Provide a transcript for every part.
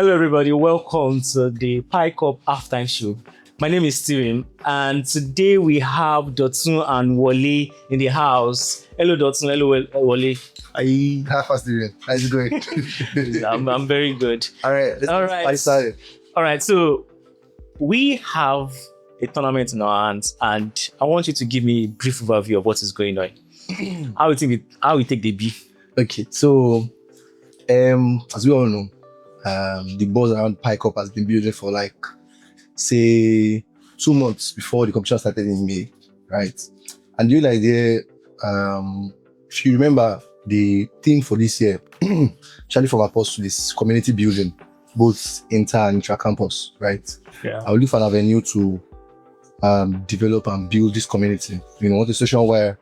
Hello, everybody. Welcome to the Pike Up Halftime Show. My name is Steven, and today we have Dotun and Wale in the house. Hello, Dotun. Hello, Wale. How fast Steven? How's it going? I'm very good. All right. Let's start. All right. So we have a tournament in our hands, and I want you to give me a brief overview of what is going on. How we take the B. Okay. So, as we all know, the buzz around Pike Up has been building for say 2 months before the competition started in May, right? And the whole idea, if you remember, the theme for this year, actually from Apostle, is community building, both inter and intra-campus, right? Yeah. I will look for an avenue to develop and build this community. You know, want a situation where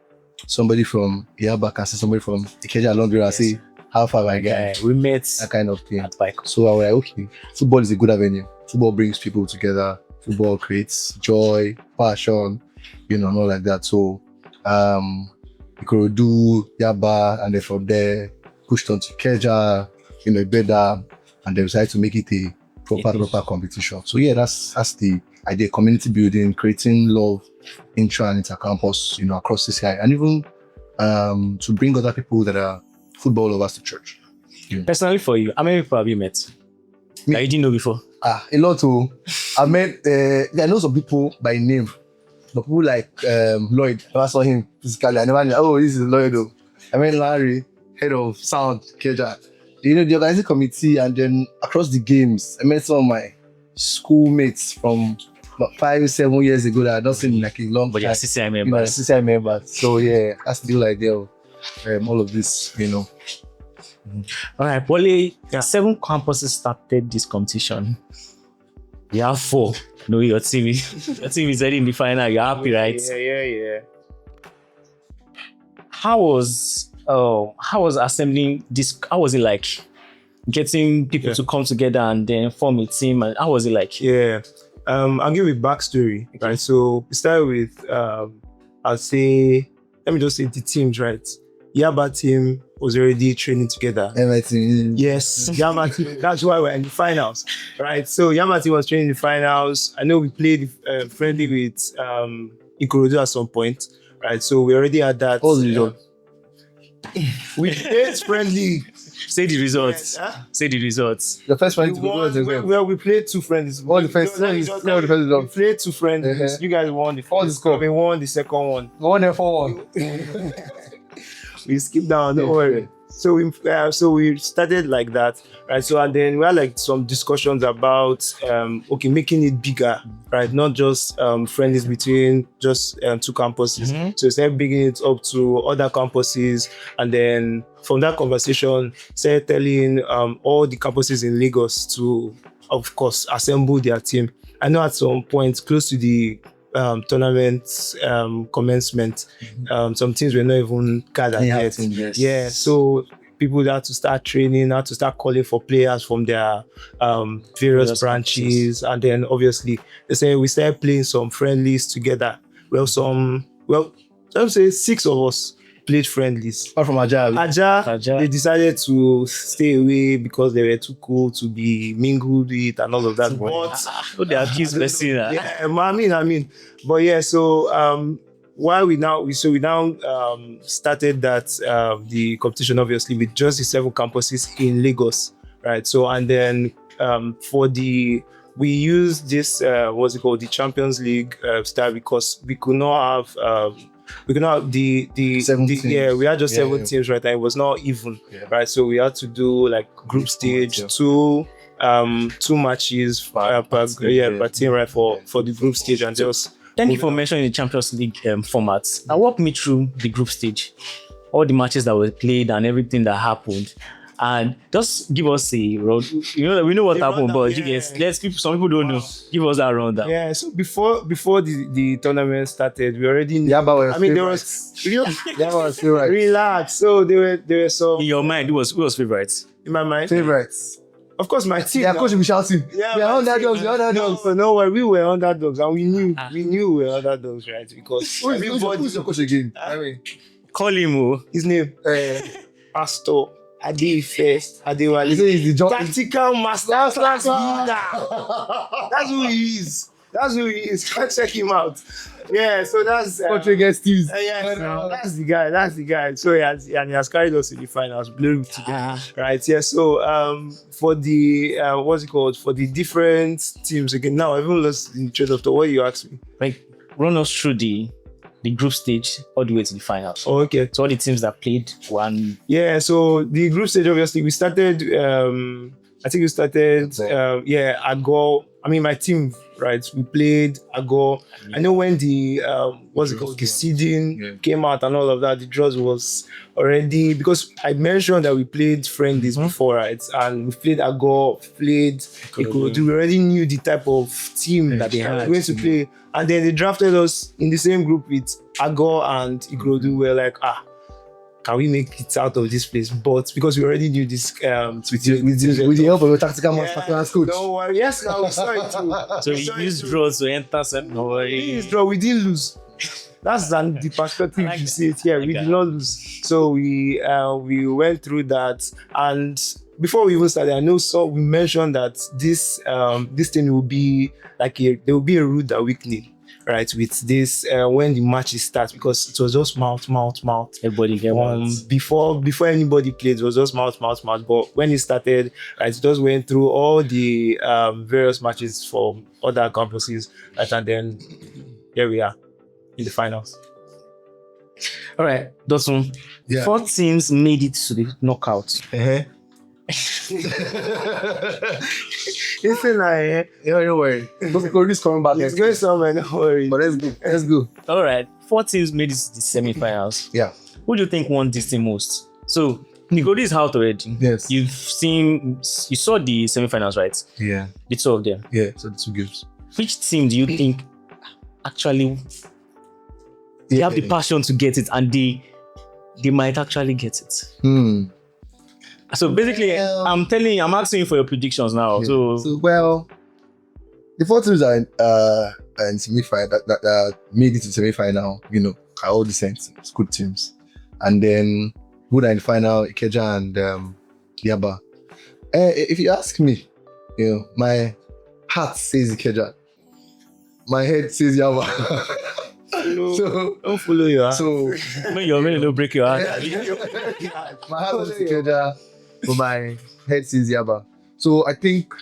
somebody from Yaba can see somebody from Ikeja along the road and say, how far my guy? We met That kind of thing. at Pike. So I was like, okay, football is a good avenue. Football brings people together. Football creates joy, passion, and all like that. So we could do Yaba, and then from there pushed on to Ikeja, better, and they decided to make it a proper competition. So yeah, that's the idea: community building, creating love, intra and inter-campus, across the CI, and even to bring other people that are football lovers to church. Yeah. Personally, for you, how many people have you met that you didn't know before? A lot too. I met, I know some people by name, but people like Lloyd. I never saw him physically. I never knew, oh, this is Lloyd though. I met Larry, head of sound, Ikeja. The organizing committee, and then across the games, I met some of my schoolmates from about 5-7 years ago that I don't seen in a long But time. you're CCI members. CCI members. So yeah, that's the whole idea of all of this, All right, Wale, 7 campuses started this competition. You have 4. No, your team is already in the final. You're happy, right? Yeah. How was assembling this? How was it like getting people to come together and then form a team? And how was it like? Yeah. I'll give you a backstory, right? So we started with, let me just say the teams, right? Yaba team was already training together. Yes, Yama team. That's why we're in the finals, right? So Yama team was training in the finals. I know we played friendly with Ikeja at some point, right? So we already had that. What was the result? We played friendly. Say the results. Yes, huh? Say the results. The first one We played 2 friendlies. What the first one? We played 2 friendlies. Uh-huh. You guys won the What was the score? We won the second one. 1-4-1. We skipped down. Don't worry. So we started like that, right? So and then we had some discussions about making it bigger, right? Not just friendlies between just 2 campuses. Mm-hmm. So instead bringing it up to other campuses, and then from that conversation, started telling all the campuses in Lagos to, of course, assemble their team. I know at some point close to the tournament commencement, some teams were not even gathered yet. Yeah, so people had to start training, had to start calling for players from their various branches, and then obviously they say we started playing some friendlies together. Let's say 6 of us played friendlies. Apart from Aja. They decided to stay away because they were too cool to be mingled with and all of that. They accuse Messi. Yeah, I mean. But yeah, so while we now started that the competition obviously with just the 7 campuses in Lagos, right? So and then we used this the Champions League style because we could not have the 17. we had just 7 teams, right? And it was not even, right? So we had to do group stage, 2 matches per team, right? For the group stage, and just. Thank you for mentioning the Champions League formats. Now walk me through the group stage, all the matches that were played and everything that happened. And just give us a road. We know what happened, but some people don't know. Give us that rundown. Yeah, so before the tournament started, we already knew. Yaba was favorite. Relax. So there were some. In your mind, who was favorites? In my mind, Favorites. Of course, my team. Yeah, coach will be shouting. Yeah, we are underdogs. No worry, we were underdogs, and we knew we were underdogs, right? Because Who's your coach again? Call him. his name, Pastor Ade first, Adewale. You say he's the job. Tactical master class leader. That's who he is. That's who he is. Go check him out. Yeah, so that's Country against teams. yes, that's the guy. That's the guy. So he has carried us to the finals. Glory to God. Right. Yeah. So for the what's it called? For the different teams again. Now I've even lost the trade of what you asked me. Like, run us through the group stage all the way to the finals. Oh, okay. So all the teams that played one. Yeah, so the group stage, obviously, we started, I think we started, Agor. I mean, my team, right? We played Agor. I know when the, what's it called? The seeding came out and all of that, the draws was already, because I mentioned that we played friendlies before, right? And we played Agor, played Ikorodu. We already knew the type of team that they had going to play. And then they drafted us in the same group with Agor and Ikorodu. We're like, can we make it out of this place? But because we already knew this, With the help of a tactical master class coach. don't worry. Yes, now we saw it too. So we used draws to enter some. No worry. Draw, we didn't lose. That's the perspective like you that. see it here. We did not lose. So we went through that, and before we even started, I know we mentioned that this thing will be like there will be a route that we need, right? With this when the matches start, because it was just mouth. Everybody get one. Before anybody played, it was just mouth. But when it started, right, it just went through all the various matches for other campuses, right, and then here we are in the finals. All right, Dawson. Yeah. 4 teams made it to the knockout. Listen, Don't worry. Ikorodu's coming back. it's going somewhere. Don't worry. But let's go. All right, 4 teams made it to the semi-finals. Yeah. Who do you think won this thing most? So Nicole is out already. Yes. You saw the semi-finals, right? Yeah. The 2 of them. Yeah. So the 2 games. Which team do you think actually they have the passion to get it, and they might actually get it? So basically, I'm asking you for your predictions now. Yeah. So well, the 4 teams are in semi-final that made it to semi-final, are all decent teams, good teams. And then who are in the final, Ikeja and Yaba. If you ask me, my heart says Ikeja. My head says Yaba. Don't follow your heart. So when you're ready to break your heart. my heart was Ikeja, but my head says Yaba. So I think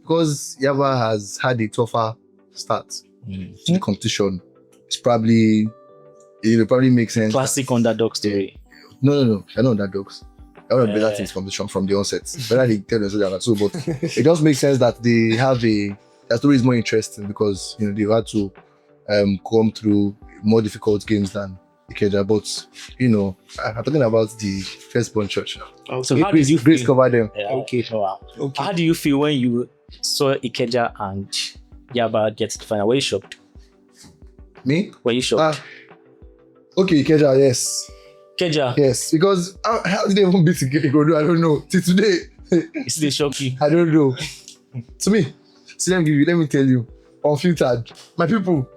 because Yaba has had a tougher start to the competition, it probably makes sense. Classic underdog story. No, they're not underdogs. They're one of the better teams competition from the onset. Better they tell themselves that too, but it just makes sense that they have their story is more interesting because they've had to come through more difficult games than Ikeja. But I'm talking about the firstborn church. So how did you Grace feel? covered them. Yeah, okay. Wow. Okay. How do you feel when you saw Ikeja and Yaba get to the final? Were you shocked? Me? Were you shocked? Okay, Ikeja, yes. Ikeja, Yes, because how did they even beat Ikorodu? I don't know. Till today, is they shock you? I don't know. To me, let me tell you, unfiltered, my people,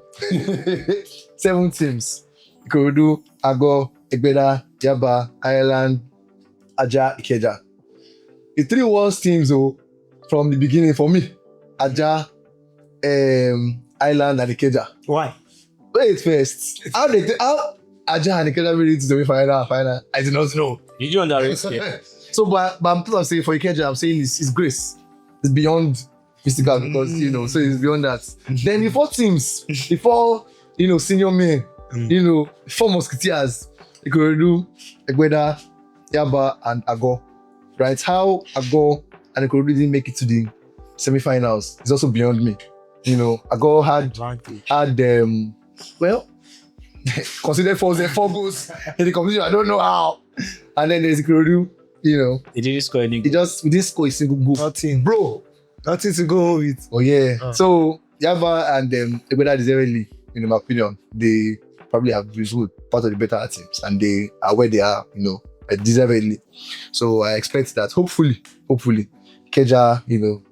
7 teams: Ikorodu, Agor, Egbeda, Yaba, Ireland, Aja, Ikeja. The 3 worst teams, from the beginning for me: Aja, Ireland, and Ikeja. Why? Wait first. How Aja and Ikeja made it to the final? I do not know. Did you underrate it? So, but I'm saying for Ikeja, I'm saying it's grace. It's beyond mystical because so it's beyond that. Then the 4 teams, the 4 senior men, 4 musketeers, Ikorodu, Egbeda, Yaba, and Agor. Right? How Agor and Ikorodu didn't make it to the semi-finals is also beyond me. Agor had considered 4 goals in the competition. I don't know how. And then there's Ikorodu, They didn't score any we goal. didn't score a single goal. Nothing. Bro. Nothing to go home with. Oh yeah. So Yaba and Egbeda deservedly, in my opinion, they probably have been part of the better teams and they are where they are, deservedly. So I expect that hopefully, Ikeja,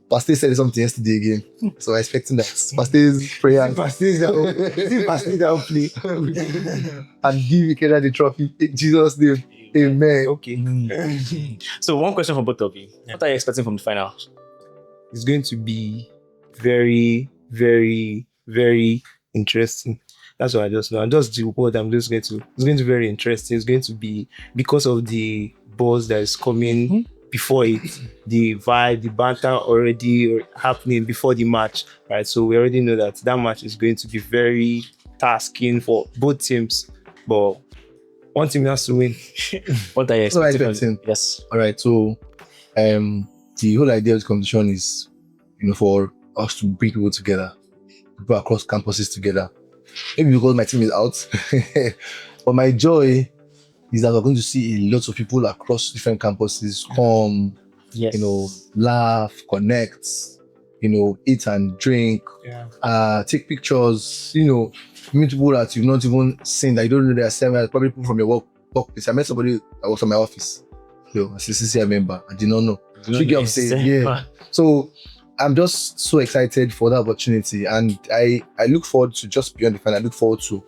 Pastor said something yesterday again. So I'm expecting that Pastor's prayer Pastis that play. and give Ikeja the trophy in Jesus' name. Amen. Okay. So one question for both of you. What are you expecting from the final? It's going to be very, very, very interesting. That's what I just know. And just the word I'm just going to. It's going to be very interesting. It's going to be because of the buzz that is coming before it, the vibe, the banter already happening before the match, right? So we already know that match is going to be very tasking for both teams, but one team has to win. What are you So I expecting? expecting. Yes. All right. So, the whole idea of this competition is, for us to bring people together, people across campuses together. Maybe because my team is out, but my joy is that we're going to see lots of people across different campuses come, Yes. laugh, connect, eat and drink, take pictures, meet people that you've not even seen, that you don't know they're seven, probably people from your workplace. I met somebody that works at my office, as a CCI member. I did not know. She get upset, yeah. So I'm just so excited for that opportunity, and I look forward to just beyond the final. I look forward to,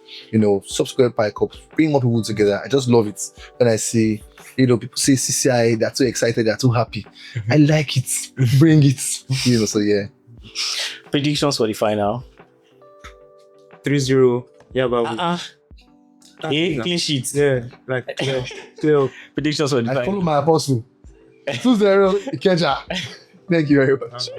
subsequent Pi Cups, bring more people together. I just love it when I see, people say CCI, they're too excited, they're too happy. I like it. Bring it. So yeah. Predictions for the final. 3-0. Yaba. Clean sheets. Yeah, like 12. Predictions for the I follow final. my apostle. 2-0 Ikeja. Thank you very much.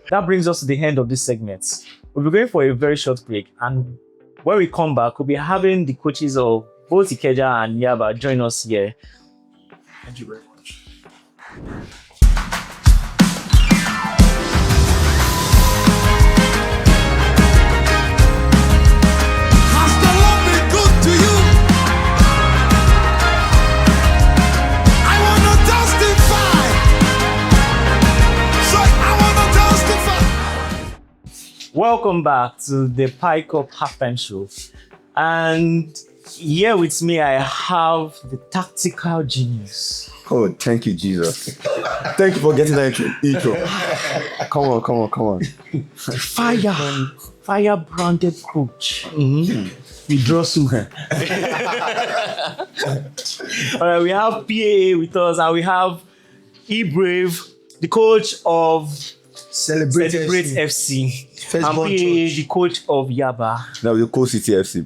That brings us to the end of this segment. We'll be going for a very short break, and when we come back, we'll be having the coaches of both Ikeja and Yaba join us here. Thank you very much. Has the Lord been good to you? I want to testify. So I want to testify. Welcome back to the Pi Cup halftime show. And here with me, I have the tactical genius. Oh, thank you, Jesus. Thank you for getting that intro. Come on. Fire branded coach. We draw soon. All right, we have PAA with us, and we have E-Brave, the coach of Celebrate FC. First And born PAA, church. the coach of Yaba. Now the Cool City FC.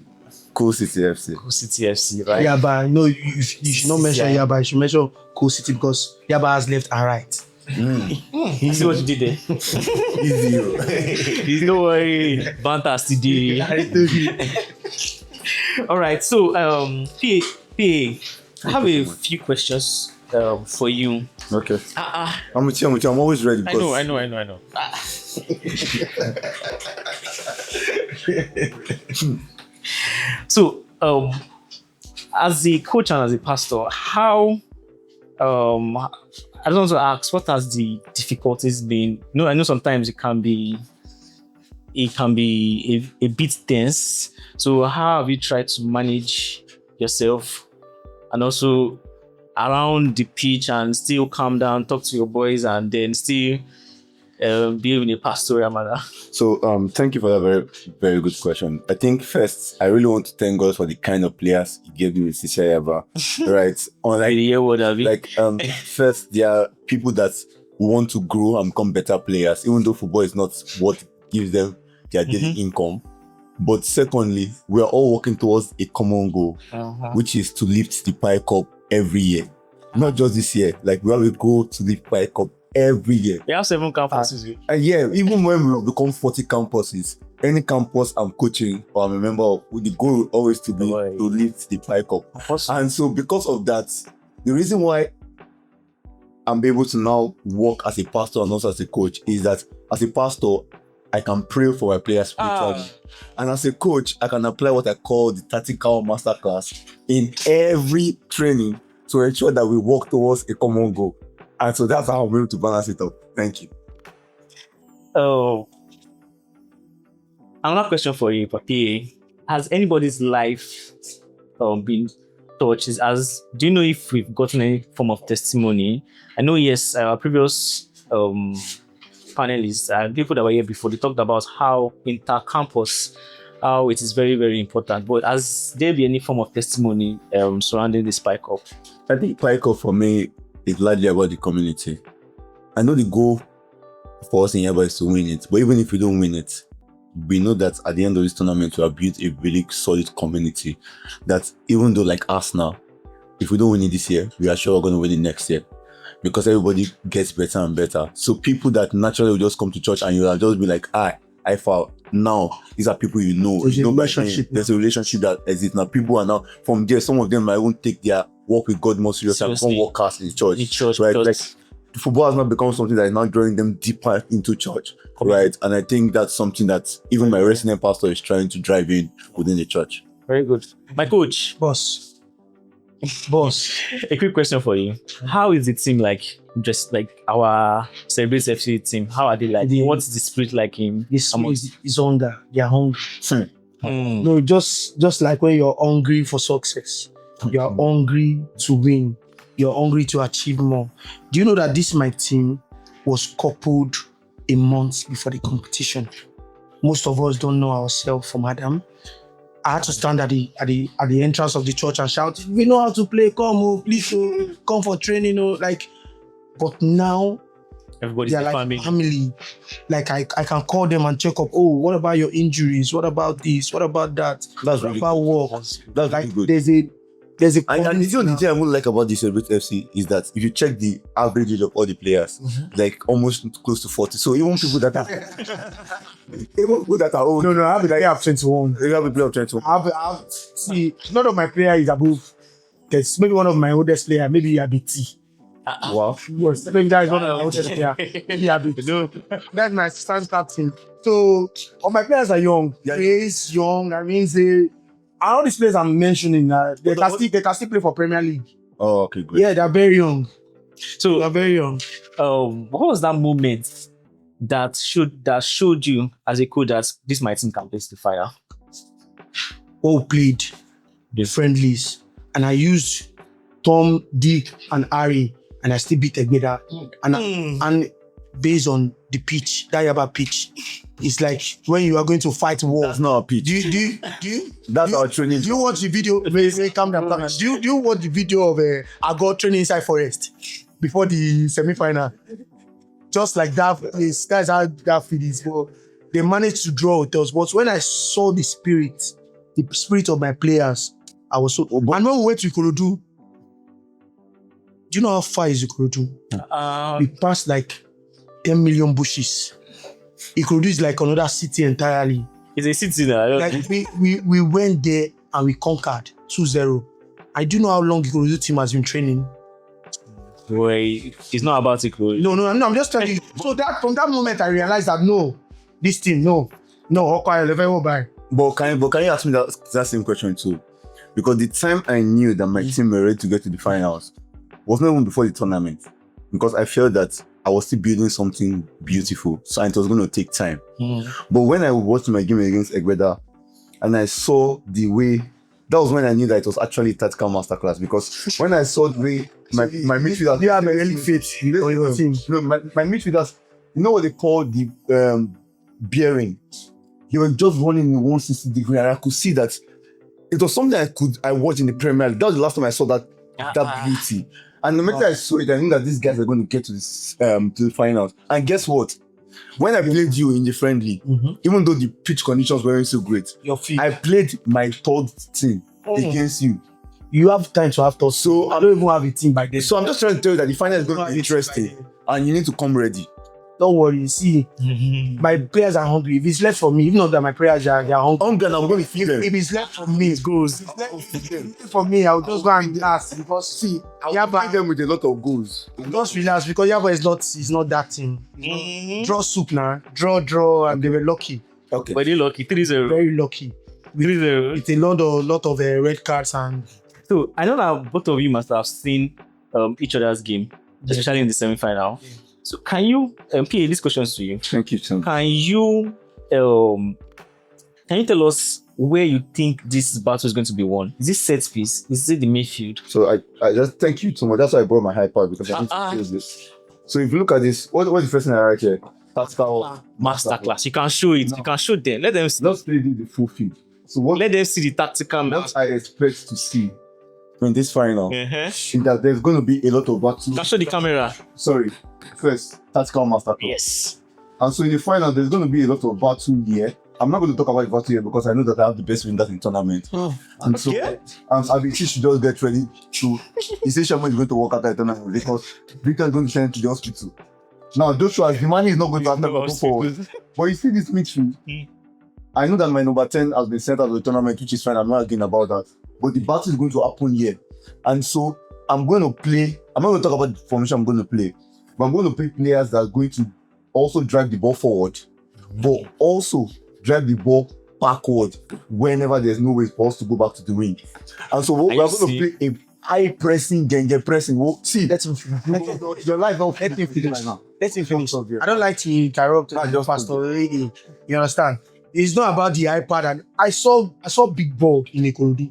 Cool City FC. Cool City FC, right? Yaba, no, you should not mention Yaba. You should mention Cool City because Yaba has left and right. You see what you did there? Easy. No worry, banter still there. All right, so PA, I have a few questions for you. Okay. I'm with you. I'm always ready. I Because know. So, as a coach and as a pastor, how I don't want to ask, what has the difficulties been? I know sometimes it can be a bit tense. So how have you tried to manage yourself and also around the pitch and still calm down, talk to your boys, and then still be in a pastoral manner? So, thank you for that very, very good question. I think first, I really want to thank God for the kind of players He gave me with Yaba. Right? First, there are people that want to grow and become better players, even though football is not what gives them their daily income. But secondly, we are all working towards a common goal, which is to lift the Pi Cup every year. Not just this year. Like, we have a goal to lift Pi Cup every year. We have 7 campuses. And yeah, even when we become 40 campuses, any campus I'm coaching or I'm a member of, the goal will always to be to lift the Pi Cup. And so because of that, the reason why I'm able to now work as a pastor and also as a coach is that as a pastor, I can pray for my players spiritually. And as a coach, I can apply what I call the tactical masterclass in every training to ensure that we work towards a common goal. And so that's how I'm able to balance it up. Thank you. Oh, another question for you, Papi. Has anybody's life been touched? Do you know if we've gotten any form of testimony? I know, yes, our previous panelists and people that were here before, they talked about how inter-campus how it is very, very important. But has there been any form of testimony surrounding the Spike Cup? I think Pike Up for me is largely about the community. I know the goal for us in Yaba is to win it, but even if we don't win it, we know that at the end of this tournament, we have built a really solid community that even though like us now, if we don't win it this year, we are sure we're going to win it next year because everybody gets better and better. So people that naturally will just come to church and you'll just be like, I foul. Now, these are people you know. There's You a know by relationship name. There's a relationship that exists. Now people are now, from there, some of them might even take their work with God more seriously and become Seriously. workers in church. In church, right? because- Like, football has now become something that is now drawing them deeper into church, right? And I think that's something that even my resident pastor is trying to drive in within the church. Very good. My coach, Boss. a quick question for you. How is the team like, just like our Celebrate FC team? How are they like? What's the spirit like in This amongst? is hunger. They are hungry. Mm. No, just like when you're hungry for success, you're hungry to win, you're hungry to achieve more. Do you know that this my team was coupled a month before the competition? Most of us don't know ourselves from Adam. I had to stand at the entrance of the church and shout, "We know how to play. Come, oh, please, oh, come for training." Oh, like, but now Everybody's they're a like family. family. Like I can call them and check up. Oh, what about your injuries? What about this? What about that? That's What really about work? That's Like really good. there's a And the community thing I would like about this Celebrate FC is that if you check the average age of all the players, like almost close to 40. So even people that are old, No, I have 21. they have a play of 22. See, none of my player is above. There's maybe one of my oldest player, maybe Abiti. Wow. Yes, maybe that is one of my oldest player. Maybe Abiti. That's my stand captain. So all my players are young. Yeah. Praise young. I mean, say, all these players I'm mentioning, they can still play for Premier League. Oh, okay, great. Yeah, they're very young. So, They're very young. what was that moment that showed you as a coach that this my team can place the fire? All played the friendlies, and I used Tom, Dick, and Harry, and I still beat Ikeja. And based on the pitch, that Yaba pitch, it's like when you are going to fight war. That's not a pitch. Do you That's our training. do you watch the video? Wait, calm down. Do you watch the video of I got training inside forest before the semi-final? Just like that, these guys had that feelings. But they managed to draw hotels. But when I saw the spirit of my players, I was so. And when we went to Ikorodu, do you know how far is Ikorodu? We passed like 10 million bushes. Ikorodu is like another city entirely. It's a city now. Like we went there and we conquered 2-0. I do know how long Ikorodu team has been training. Wait, it's not about it, Chloe. No, I'm just telling you. So that from that moment I realized that this team, Okwai level by. But can you ask me that same question too? Because the time I knew that my team were ready to get to the finals was not even before the tournament. Because I felt that I was still building something beautiful. So it was going to take time. But when I watched my game against Ikeja and I saw the way, that was when I knew that it was actually a tactical masterclass. Because when I saw the way my midfielders... You have a really faith on your team. No, my midfielders, you know what they call the bearing? They were just running in 160 degree, and I could see that it was something I watched in the Premier League. That was the last time I saw that beauty. And the moment I saw it, I knew that these guys are going to get to this to the finals. And guess what? When I played you in the friendly, even though the pitch conditions weren't so great, Your feet. I played my third team against you. You have time to have thoughts. So I don't even have a team by then. So I'm just trying to tell you that the final is going to be interesting, and you need to come ready. Don't worry. See, my players are hungry. If it's left for me, even though that my players are hungry, I'm going to feed them. if it's left for me, it goes. If it's left for me, I'll just go and last because see, Feed them with a lot of goals. just relax because Yaba is not that team. Draw soup now, draw, and they were lucky, Okay. But they're lucky. 3-0. very lucky. 3-0. With a lot of red cards and So I know that both of you must have seen each other's game, especially in the semi-final. So can you, PA, this question is to you. Thank you, Tim. Can you tell us where you think this battle is going to be won? Is it set piece? Is it the midfield? So I just thank you so much. That's why I brought my high power because I need to close this. So if you look at this, what's the first thing I write here? tactical Masterclass. You can show it. You can show them. Let them see. Let's play the full field. So Let them see the tactical. what I expect to see in this final Uh-huh. is that there's going to be a lot of battles. You can show the camera. Sorry, first tactical masterclass. Yes. And so in the final, there's going to be a lot of battle here. I'm not going to talk about battle here because I know that I have the best wingers in the tournament. And so, Abiti should just get ready to. He says Shaman is going to walk out the tournament because Victor is going to send him to the hospital. Now, Joshua, the money is not going to have to go forward. But you see this midfield. I know that my number 10 has been sent out of the tournament, which is fine. I'm not arguing about that. But the battle is going to happen here. And so I'm going to play. I'm not going to talk about the formation I'm going to play. But I'm going to play players that are going to also drive the ball forward. But also drive the ball backward whenever there's no way for us to go back to the wing. And so we're going to play a high pressing, genge pressing. See, Let him your life not let him finish. right now. Let him finish. I don't like to interrupt Pastor Lady. You understand? It's not about the iPad, and I saw big ball in Ikorodu.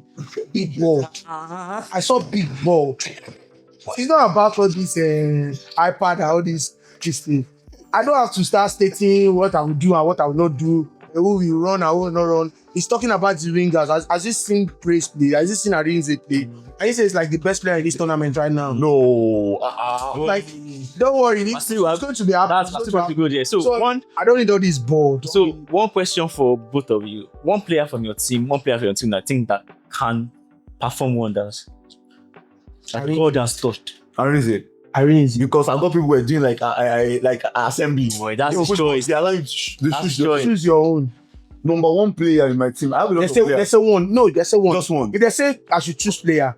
Big ball. I saw big ball. It's not about all this iPad and all this thing. I don't have to start stating what I will do and what I will not do, who will run and who will not run. He's talking about the wingers. Has he seen Praise play? Has he seen Arinze play? And he says it's like the best player in this tournament right now. No. Like, don't worry. It's going to be happening. That's absolutely good. Yeah. So one. I don't need all this ball. So one question for both of you. One player from your team. One player from your team that I think that can perform wonders. That God has touched. Arinze. Because I thought people were doing like assembly. Boy, that's his choice. They allow you to Choose your own. number one player in my team. I have a lot of players. There's a one. No, there's a one. Just one. If they say I should choose player,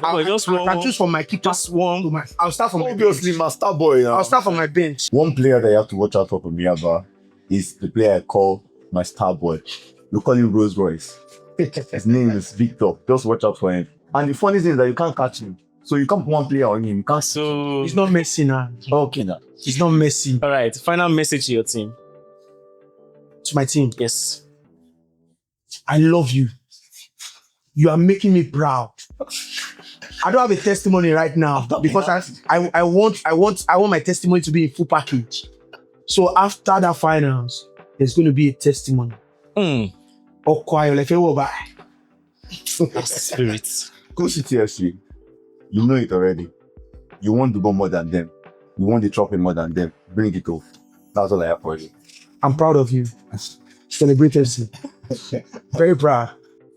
I can choose from my keeper. Just one. I'll start from my Obviously, bench. master boy. Now. I'll start from my bench. One player that you have to watch out for from Yaba is the player I call my star boy. We call him Rolls Royce. His name is Victor. Just watch out for him. And the funny thing is that you can't catch him. So you can't put one player on him. You can't. So He's not Messi now. Okay, now. He's not Messi. all right. Final message to your team. To my team. Yes. I love you. You are making me proud. I don't have a testimony right now because I want my testimony to be in full package. So after that finals, there's going to be a testimony. Spirit. Go to TSG. You know it already. You want the ball more than them. You want the trophy more than them. Bring it up. That's all I have for you. I'm proud of you. Celebrate FC. Very proud.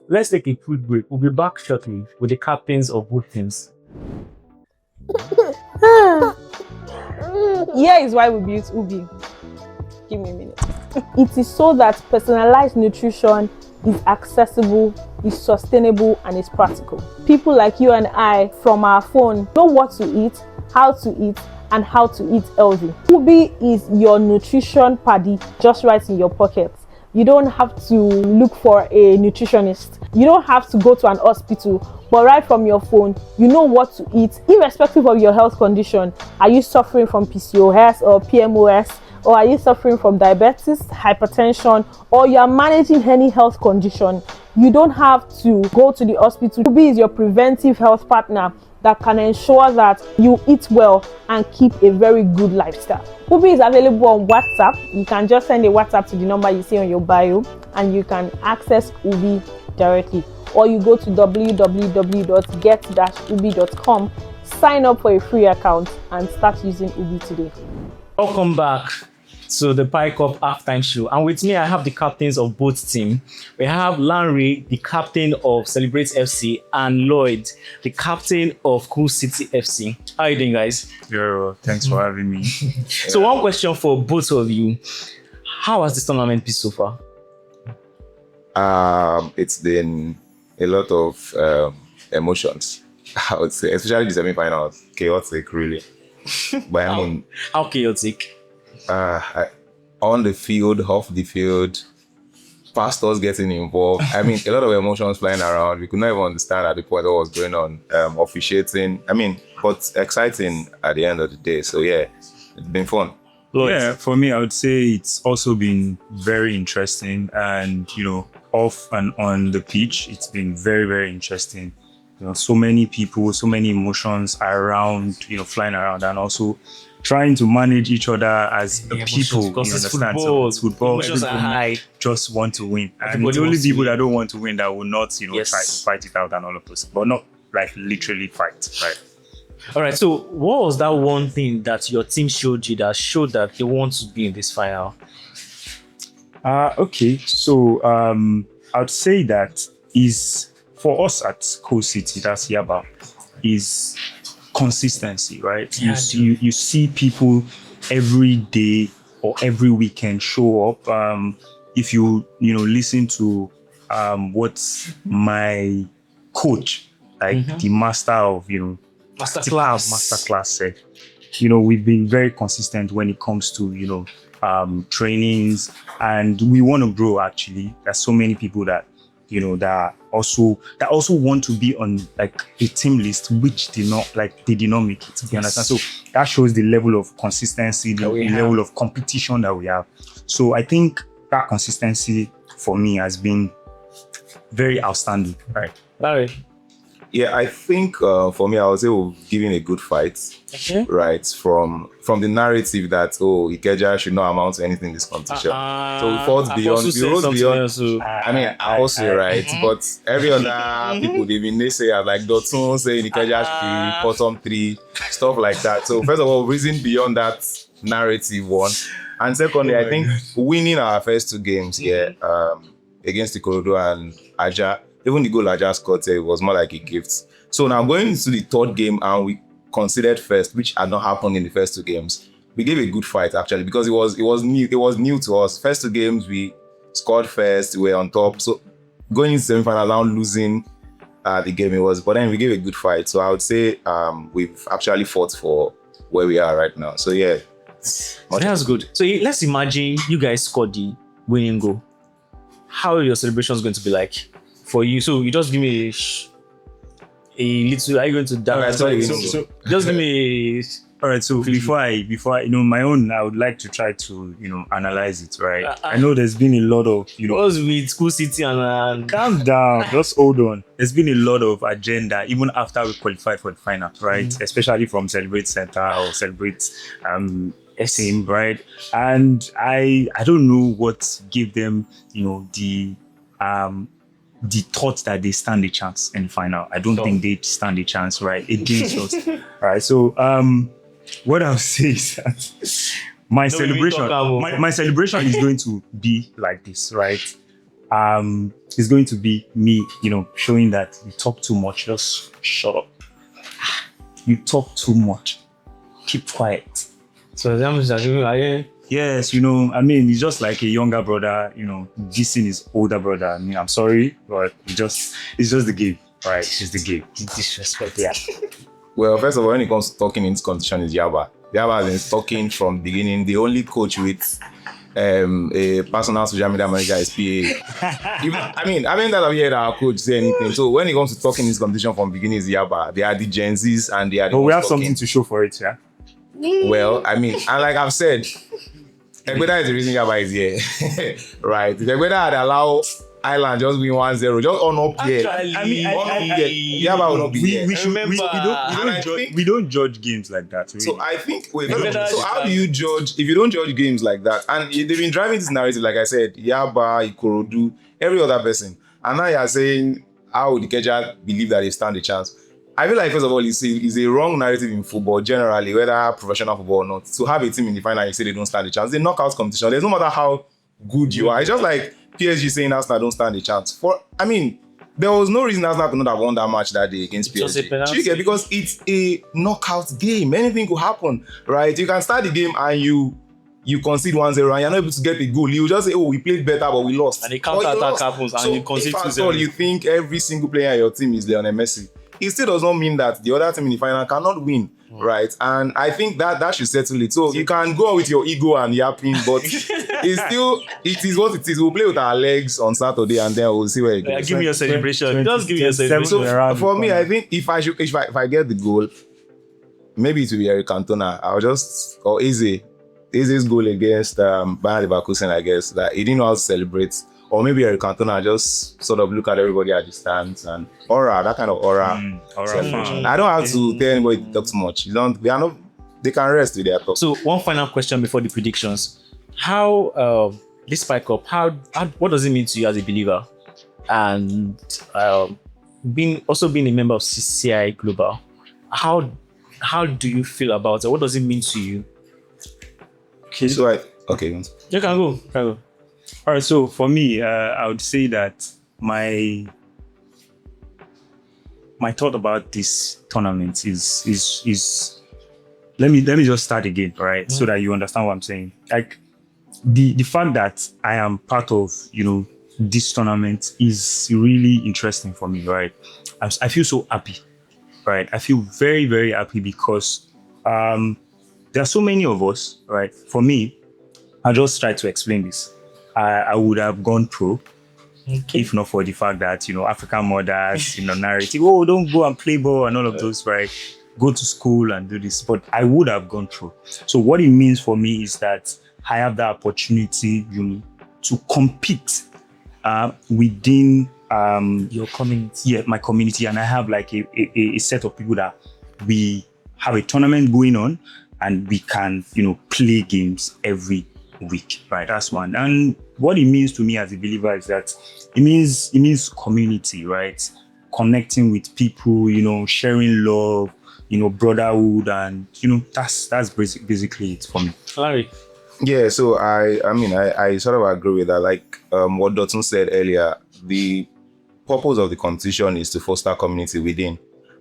Let's take a quick break. We'll be back shortly with the captains of both teams. Here is why we built Ubi. Give me a minute. It is so that personalized nutrition is accessible, is sustainable, and is practical. People like you and I, from our phone, know what to eat, how to eat, and how to eat healthy. Ubi is your nutrition paddy just right in your pocket. You don't have to look for a nutritionist. You don't have to go to an hospital, but right from your phone, you know what to eat, irrespective of your health condition. Are you suffering from PCOS or PMOS? Or are you suffering from diabetes, hypertension, or you are managing any health condition? You don't have to go to the hospital. Ubi is your preventive health partner that can ensure that you eat well and keep a very good lifestyle. Ubi is available on WhatsApp. You can just send a WhatsApp to the number you see on your bio and you can access Ubi directly. Or you go to www.get-ubi.com, sign up for a free account and start using Ubi today. Welcome back to the Pi Cup halftime show. And with me, I have the captains of both teams. We have Lanre, the captain of Celebrate FC, and Lloyd, the captain of Cool City FC. How are you doing, guys? Yo, thanks for having me. So one question for both of you. How has this tournament been so far? It's been a lot of emotions, I would say, especially the semi-finals. Chaotic, really. But I mean, how chaotic? On the field, off the field, pastors getting involved. I mean, a lot of emotions flying around. We could not even understand at the point what was going on. Officiating. I mean, but exciting at the end of the day. So yeah, it's been fun. Yeah, for me, I would say it's also been very interesting, and off and on the pitch, it's been very, very interesting. So many people, so many emotions around, flying around, and also trying to manage each other as a emotions, people. You because it's understand? football. So it's football. Emotions are Everybody high. just want to win, and Everybody the only wants to people win. that don't want to win that will not, Yes. try to fight it out and all of those, but not like literally fight, right? All right. So, what was that one thing that your team showed you that showed that they want to be in this final? Okay, so I'd say that is for us at Coal City, that's Yaba, is consistency, right? Yeah, You see people every day or every weekend show up. If you listen to what my coach, like the master of masterclass said, we've been very consistent when it comes to trainings, and we want to grow. Actually, there's so many people that that also want to be on like a team list, which they did not make it. You understand? So that shows the level of consistency, the level of competition that we have. So I think that consistency for me has been very outstanding. Right. Larry. Yeah, I think for me, I was able to give in a good fight. Okay. Right, from the narrative that Ikeja should not amount to anything in this competition. So we fought beyond, we rose beyond. I mean, I also right, but every other people they've been naysayers like Dotun saying Ikeja should be bottom 3, stuff like that. So first of all, reason beyond that narrative one, and secondly, I think winning our first 2 games here against Ikorodu and Aja, even the goal Aja scored here, it was more like a gift. So now going into the 3rd game and we considered first, which had not happened in the first 2 games. We gave a good fight actually because it was new to us. First 2 games we scored first, we were on top. So going into semi-final now losing the game but then we gave a good fight. So I would say we've actually fought for where we are right now. So yeah, That's good. So let's imagine you guys scored the winning goal. How are your celebrations going to be like for you? So you just give me a little. Are you going to dance? So Just give me. All right. So before I my own, I would like to try to analyze it. Right. I know there's been a lot of What's with School City and calm down. Just hold on. There's been a lot of agenda even after we qualified for the final, right? Especially from Celebrate Center or Celebrate SM, right? And I don't know what gave them the thought that they stand a chance in the final. I don't think they stand a chance, right? Against us. Right. So what I'll say is that my celebration is going to be like this, right? It's going to be me, showing that you talk too much, just shut up. You talk too much, keep quiet. So that means that Yes, it's just like a younger brother, dissing his older brother. I mean, I'm sorry, but it's just the game, right? It's the game. disrespect. Yeah. Well, first of all, when it comes to talking in this competition is Yaba. Yaba has been talking from the beginning. The only coach with a personal social media manager is PA. I mean that I've heard our coach say anything. So when it comes to talking in this competition from the beginning is Yaba. They are the Gen Zs and they are the But we have talking. something to show for it, yeah? Well, and like I've said, Ikeja is the reason Yaba is here. Right. If Ikeja had allowed Island just win 1-0, just on up here. Yaba will not be here. We don't judge games like that. Really. So I think, so how do you judge, if you don't judge games like that? And they've been driving this narrative, like I said, Yaba, Ikorodu, every other person. And now you're saying, how would Ikeja believe that they stand a chance? I feel like, first of all, it's a wrong narrative in football, generally, whether professional football or not. To have a team in the final and you say they don't stand a chance. They knockout competition. There's no matter how good you are. It's just like PSG saying Arsenal don't stand a chance. There was no reason Arsenal could not have won that match that day against PSG. Because it's a knockout game. Anything could happen, right? You can start the game and you concede 1-0 and you're not able to get a goal. You just say, we played better, but we lost. And the counter-attack happens and you concede 2-0. If at all you think every single player in your team is Lionel Messi, it still does not mean that the other team in the final cannot win, right? And I think that should settle it. So you can go with your ego and yapping, but it is what it is. We'll play with our legs on Saturday and then we'll see where it goes. Give me your celebration. Just give me your celebration. So for me, I think if I get the goal, maybe it will be Eric Cantona. Or Eze's goal against Bayern Leverkusen, I guess, that he didn't know how to celebrate. Or maybe Eric Cantona just sort of look at everybody at distance and that kind of aura. Aura. I don't have to tell anybody to talk too much. There's they can rest with their top. So one final question before the predictions: how this Spike Up? How what does it mean to you as a believer, and being a member of CCI Global? How do you feel about it? What does it mean to you? Okay. So okay. You can go. All right. So for me, I would say that my thought about this tournament is let me just start again, right? So that you understand what I'm saying. Like the fact that I am part of, this tournament is really interesting for me, right? I feel so happy, right? I feel very, very happy because there are so many of us, right? For me, I'll just try to explain this. I would have gone pro if not for the fact that, African mothers, narrative, oh, don't go and play ball and all of those, right? Go to school and do this. But I would have gone through. So what it means for me is that I have the opportunity, to compete within Your community. Yeah, my community. And I have like a set of people that we have a tournament going on and we can, play games every week, right? That's one. And what it means to me as a believer is that it means community, right? Connecting with people, sharing love, brotherhood, and that's basically it for me. Larry. Yeah, so I sort of agree with that. Like what Dotun said earlier, the purpose of the competition is to foster community within.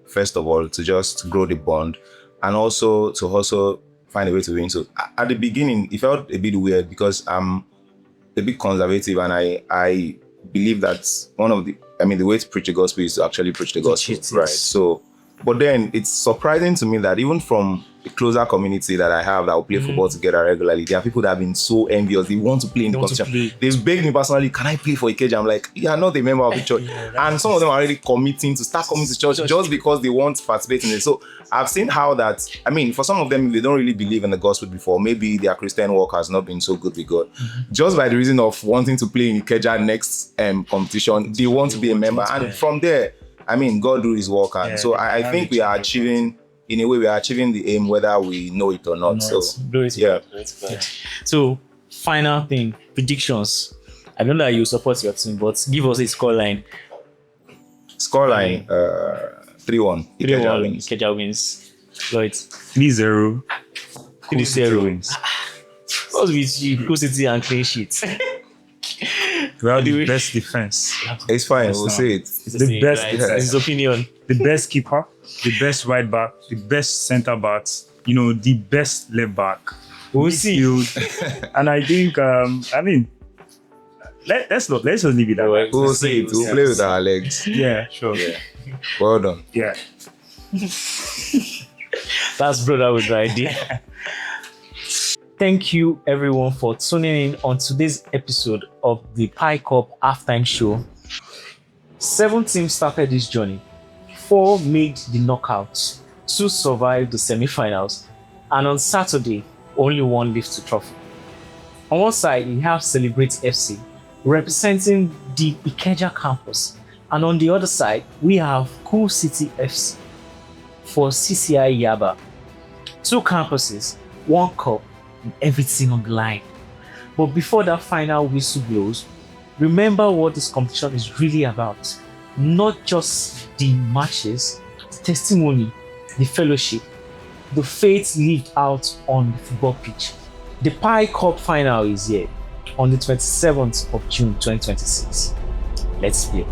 First of all, to just grow the bond, and also to find a way to win. So at the beginning, it felt a bit weird because I'm a bit conservative, and I believe that the way to preach the gospel is to actually preach the gospel, right? So, but then it's surprising to me that even from the closer community that I have that will play football together regularly, there are people that have been so envious. They want to play in the competition. They've begged me personally, can I play for Ikeja? I'm like, yeah, I'm not a member of the church. And some of them are already committing to start coming to church just because they want to participate in it. So I've seen how that, for some of them, they don't really believe in the gospel before. Maybe their Christian walk has not been so good with God. Just by the reason of wanting to play in Ikeja next competition, they want to be a member. And from there, God do his work. And so I think we are achieving, in a way, we are achieving the aim whether we know it or not. So, yeah. So, final thing, predictions. I know that you support your team, but give us a scoreline. Scoreline, 3-1. 3-1. Ikeja wins. Lloyd. 3-0. 3-0 wins. What's with you? Cool City and clean sheets. Well, the best defense. It's fine, we'll say it. The best, It's his opinion. The best keeper, the best right back, the best centre backs, the best left back. We'll see. And I think, let's just leave it that way. We'll see it. We'll play with our legs. Yeah, sure. Yeah. Well done. Yeah. That's brotherhood right there. Thank you everyone for tuning in on today's episode of the Pi Cup halftime show. 7 teams started this journey. 4 made the knockouts, 2 survived the semi-finals, and on Saturday, only 1 lifts the trophy. On one side, we have Celebrate FC, representing the Ikeja campus, and on the other side, we have Cool City FC for CCI Yaba. 2 campuses, 1 cup, and everything on the line. But before that final whistle blows, remember what this competition is really about. Not just the matches, the testimony, the fellowship, the faith lived out on the football pitch. The Pi Cup final is here on the 27th of June 2026. Let's play.